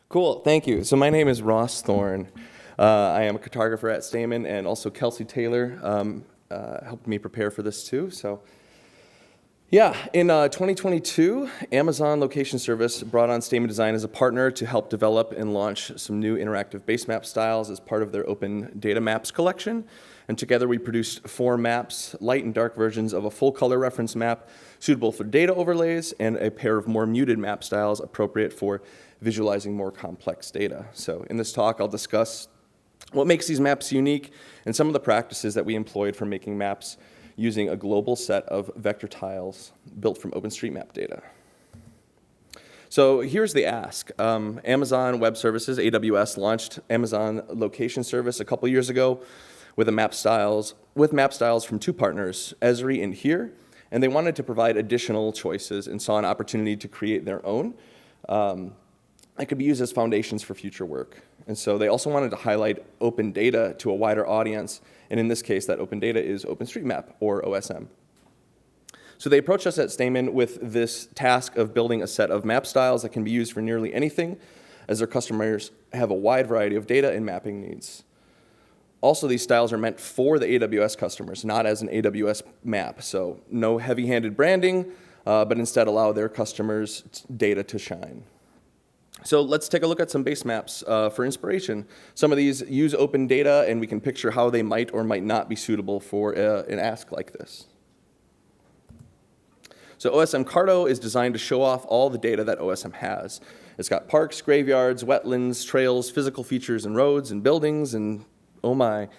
Cool, thank you. So my name is Ross Thorn. I am a cartographer at Stamen, and also Kelsey Taylor helped me prepare for this too. So yeah, in 2022, Amazon Location Service brought on Stamen Design as a partner to help develop and launch some new interactive basemap styles as part of their open data maps collection. And together we produced 4 maps, light and dark versions of a full color reference map suitable for data overlays, and a pair of more muted map styles appropriate for visualizing more complex data. So in this talk, I'll discuss what makes these maps unique and some of the practices that we employed for making maps using a global set of vector tiles built from OpenStreetMap data. So here's the ask. Amazon Web Services, AWS, launched Amazon Location Service a couple years ago with map styles from 2 partners, Esri and Here, and they wanted to provide additional choices and saw an opportunity to create their own that could be used as foundations for future work. And so they also wanted to highlight open data to a wider audience, and in this case, that open data is OpenStreetMap, or OSM. So they approached us at Stamen with this task of building a set of map styles that can be used for nearly anything, as their customers have a wide variety of data and mapping needs. Also, these styles are meant for the AWS customers, not as an AWS map, so no heavy-handed branding, but instead allow their customers' data to shine. So let's take a look at some base maps for inspiration. Some of these use open data, and we can picture how they might or might not be suitable for an ask like this. So OSM Carto is designed to show off all the data that OSM has. It's got parks, graveyards, wetlands, trails, physical features, and roads, and buildings, and oh my.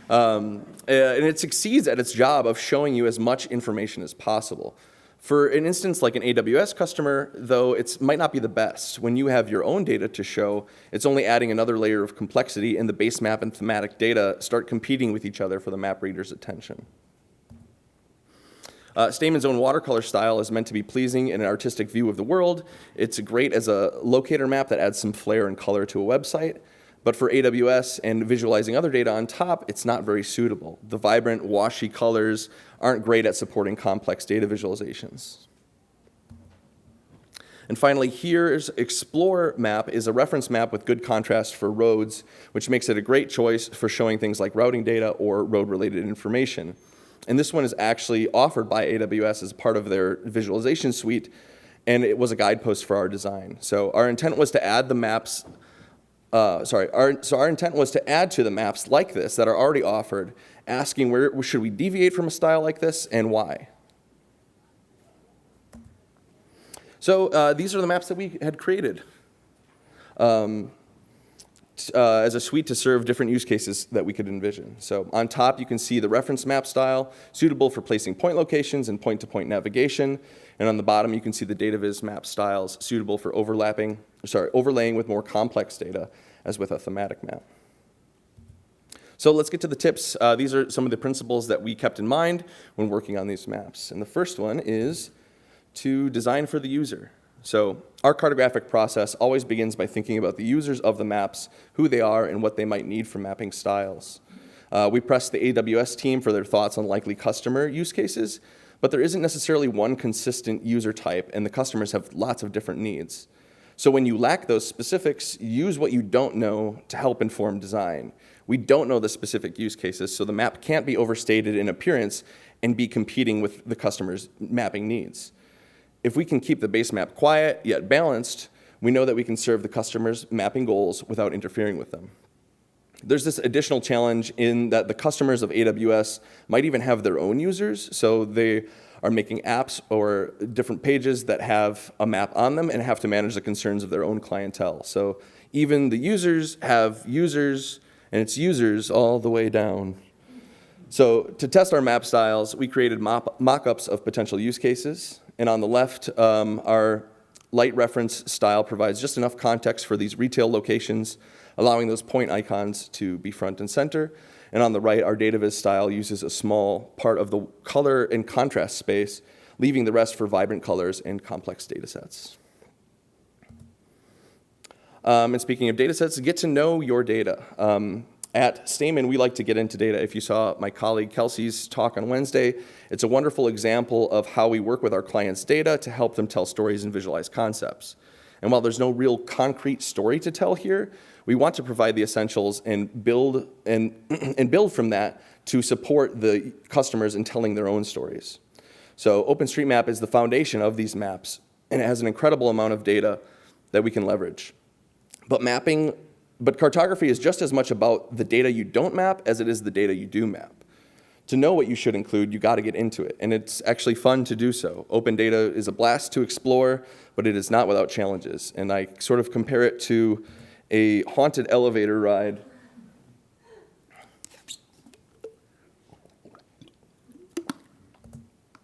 And it succeeds at its job of showing you as much information as possible. For an instance like an AWS customer, though, it might not be the best. When you have your own data to show, it's only adding another layer of complexity, and the base map and thematic data start competing with each other for the map reader's attention. Stamen's own watercolor style is meant to be pleasing in an artistic view of the world. It's great as a locator map that adds some flair and color to a website. But for AWS and visualizing other data on top, it's not very suitable. The vibrant, washy colors aren't great at supporting complex data visualizations. And finally, here's Explore map is a reference map with good contrast for roads, which makes it a great choice for showing things like routing data or road-related information. And this one is actually offered by AWS as part of their visualization suite, and it was a guidepost for our design. So our intent was to add the maps our intent was to add to the maps like this that are already offered, asking where should we deviate from a style like this and why. So these are the maps that we had created as a suite to serve different use cases that we could envision. So on top, you can see the reference map style, suitable for placing point locations and point-to-point navigation. And on the bottom, you can see the data viz map styles, suitable for overlaying with more complex data, as with a thematic map. So let's get to the tips. These are some of the principles that we kept in mind when working on these maps. And the first one is to design for the user. So our cartographic process always begins by thinking about the users of the maps, who they are, and what they might need for mapping styles. We press the AWS team for their thoughts on likely customer use cases, but there isn't necessarily one consistent user type, and the customers have lots of different needs. So when you lack those specifics, use what you don't know to help inform design. We don't know the specific use cases, so the map can't be overstated in appearance and be competing with the customer's mapping needs. If we can keep the base map quiet yet balanced, we know that we can serve the customer's mapping goals without interfering with them. There's this additional challenge in that the customers of AWS might even have their own users, so they are making apps or different pages that have a map on them and have to manage the concerns of their own clientele. So even the users have users, and it's users all the way down. So to test our map styles, we created mock-ups of potential use cases. And on the left, our light reference style provides just enough context for these retail locations, allowing those point icons to be front and center. And on the right, our data viz style uses a small part of the color and contrast space, leaving the rest for vibrant colors and complex data sets. And speaking of data sets, get to know your data. At Stamen, we like to get into data. If you saw my colleague Kelsey's talk on Wednesday, it's a wonderful example of how we work with our clients' data to help them tell stories and visualize concepts. And while there's no real concrete story to tell here, we want to provide the essentials and build from that to support the customers in telling their own stories. So OpenStreetMap is the foundation of these maps, and it has an incredible amount of data that we can leverage. But cartography is just as much about the data you don't map as it is the data you do map. To know what you should include, you got to get into it, and it's actually fun to do so. Open data is a blast to explore, but it is not without challenges, and I sort of compare it to a haunted elevator ride.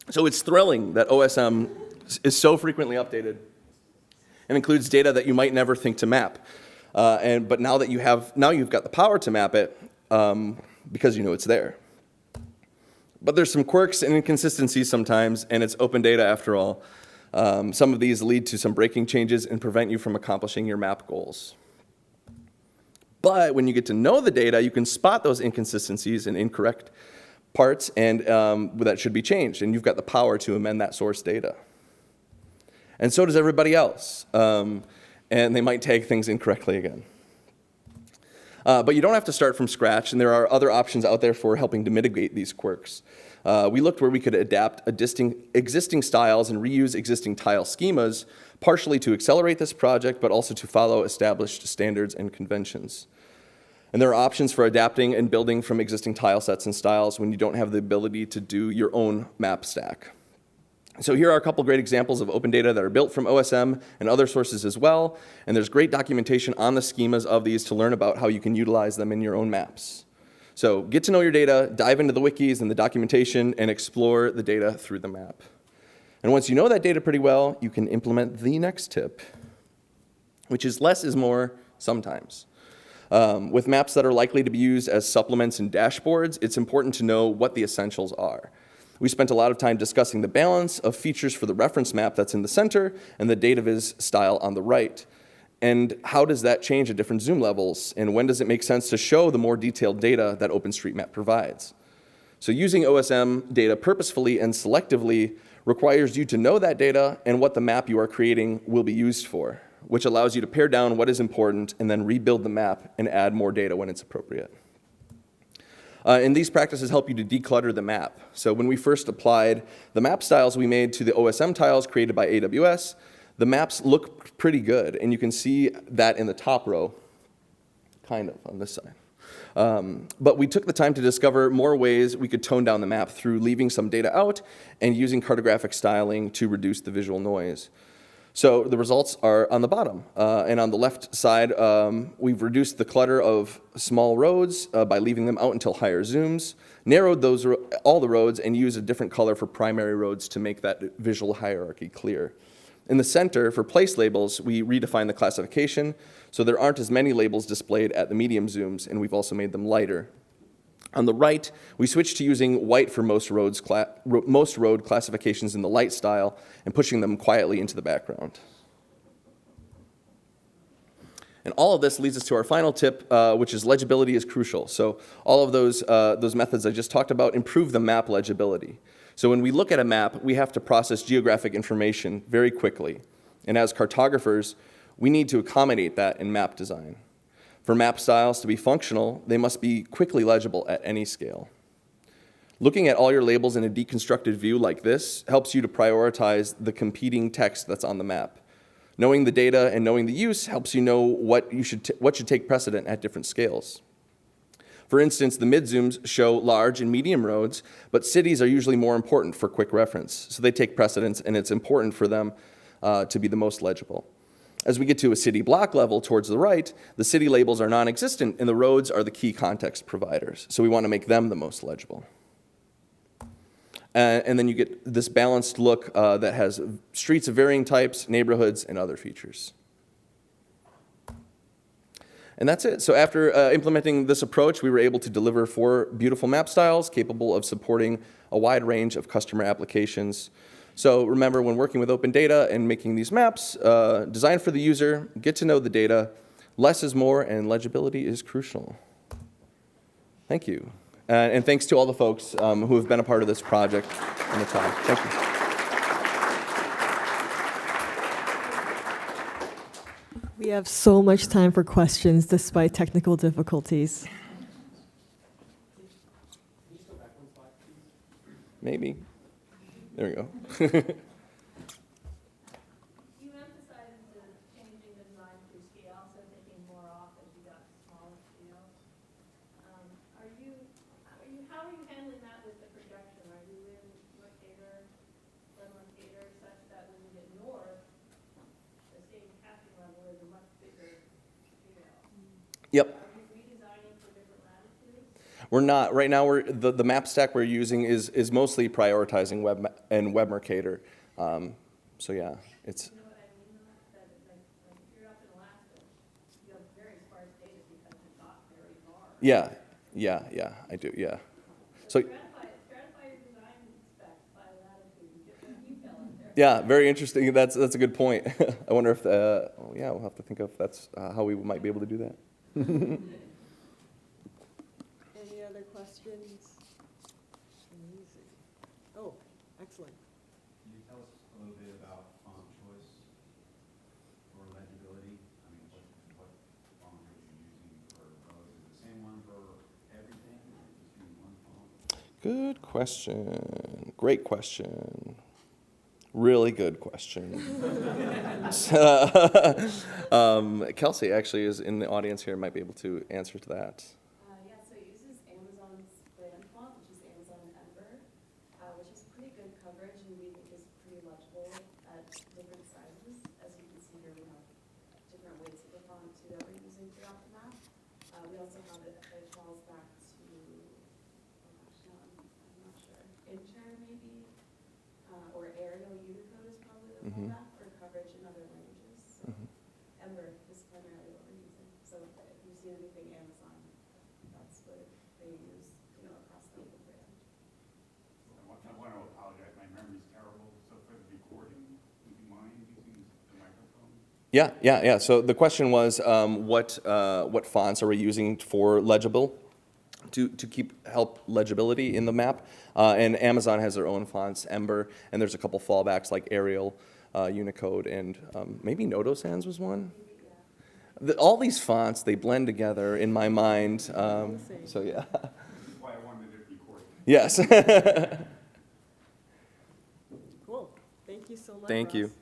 So it's thrilling that OSM is so frequently updated and includes data that you might never think to map. But now you've got the power to map it because you know it's there. But there's some quirks and inconsistencies sometimes, and it's open data after all. Some of these lead to some breaking changes and prevent you from accomplishing your map goals. But when you get to know the data, you can spot those inconsistencies and incorrect parts, and that should be changed, and you've got the power to amend that source data. And so does everybody else, and they might tag things incorrectly again. But you don't have to start from scratch, and there are other options out there for helping to mitigate these quirks. We looked where we could adapt existing styles and reuse existing tile schemas, partially to accelerate this project, but also to follow established standards and conventions. And there are options for adapting and building from existing tile sets and styles when you don't have the ability to do your own map stack. So here are a couple great examples of open data that are built from OSM and other sources as well, and there's great documentation on the schemas of these to learn about how you can utilize them in your own maps. So get to know your data, dive into the wikis and the documentation, and explore the data through the map. And once you know that data pretty well, you can implement the next tip, which is less is more sometimes. With maps that are likely to be used as supplements and dashboards, it's important to know what the essentials are. We spent a lot of time discussing the balance of features for the reference map that's in the center and the data viz style on the right. And how does that change at different zoom levels? And when does it make sense to show the more detailed data that OpenStreetMap provides? So using OSM data purposefully and selectively requires you to know that data and what the map you are creating will be used for, which allows you to pare down what is important and then rebuild the map and add more data when it's appropriate. And these practices help you to declutter the map. So when we first applied the map styles we made to the OSM tiles created by AWS, the maps look pretty good, and you can see that in the top row, kind of on this side. But we took the time to discover more ways we could tone down the map through leaving some data out and using cartographic styling to reduce the visual noise. So the results are on the bottom. And on the left side, we've reduced the clutter of small roads by leaving them out until higher zooms, narrowed all the roads, and used a different color for primary roads to make that visual hierarchy clear. In the center, for place labels, we redefined the classification, so there aren't as many labels displayed at the medium zooms, and we've also made them lighter. On the right, we switched to using white for most road classifications in the light style and pushing them quietly into the background. And all of this leads us to our final tip, which is legibility is crucial. So all of those methods I just talked about improve the map legibility. So when we look at a map, we have to process geographic information very quickly. And as cartographers, we need to accommodate that in map design. For map styles to be functional, they must be quickly legible at any scale. Looking at all your labels in a deconstructed view like this helps you to prioritize the competing text that's on the map. Knowing the data and knowing the use helps you know what should take precedent at different scales. For instance, the mid-zooms show large and medium roads, but cities are usually more important for quick reference, so they take precedence, and it's important for them to be the most legible. As we get to a city block level towards the right, the city labels are non-existent, and the roads are the key context providers, so we want to make them the most legible. And then you get this balanced look that has streets of varying types, neighborhoods, and other features. And that's it. So after implementing this approach, we were able to deliver 4 beautiful map styles capable of supporting a wide range of customer applications. So remember, when working with open data and making these maps, design for the user, get to know the data, less is more, and legibility is crucial. Thank you. And thanks to all the folks who have been a part of this project in the time. Thank you. We have so much time for questions despite technical difficulties. Maybe. There we go. You emphasized the changing the design through scale, so taking more off as you got smaller scale. How are you handling that with the projection? Are you in Mercator, such that when you get north, the same casting level is a much bigger scale? Yep. Are you redesigning for different latitudes? We're not. Right now, the map stack we're using is mostly prioritizing Web Mercator. So yeah, it's. You know what I mean? That like if you're up in Alaska, you have very sparse data because it's not very far. Yeah, I do. Yeah. So. Stratify your design specs by latitude and get more detail in there. Yeah, very interesting. That's a good point. I wonder if yeah, we'll have to think of that's how we might be able to do that. Any other questions? Amazing. Oh, excellent. Can you tell us a little bit about font choice for legibility? I mean, what font are you using for both? Is it the same one for everything, or just using one font? Good question. Great question. Really good question. Kelsey actually is in the audience here, might be able to answer to that. Yeah, so it uses Amazon's brand font, which is Amazon Ember, which is pretty good coverage and we think is pretty legible at different sizes. As you can see here, we have different weights of the font too that we're using throughout the map. We also have it falls back to, actually, I'm not sure, Incher maybe, or Arial Unicode is probably the fallback for coverage in other languages. So Ember is primarily what we're using. So if you see anything Amazon, that's what they use, across the whole brand. I want to apologize. My memory's terrible. So for the recording, would you mind using the microphone? Yeah. So the question was, what fonts are we using for legible, to help legibility in the map? And Amazon has their own fonts, Ember, and there's a couple fallbacks like Arial, Unicode, and maybe Noto Sans was one. All these fonts, they blend together in my mind. So yeah. That's why I wanted it recorded. Yes. Cool. Thank you so much, Thank you. Ross.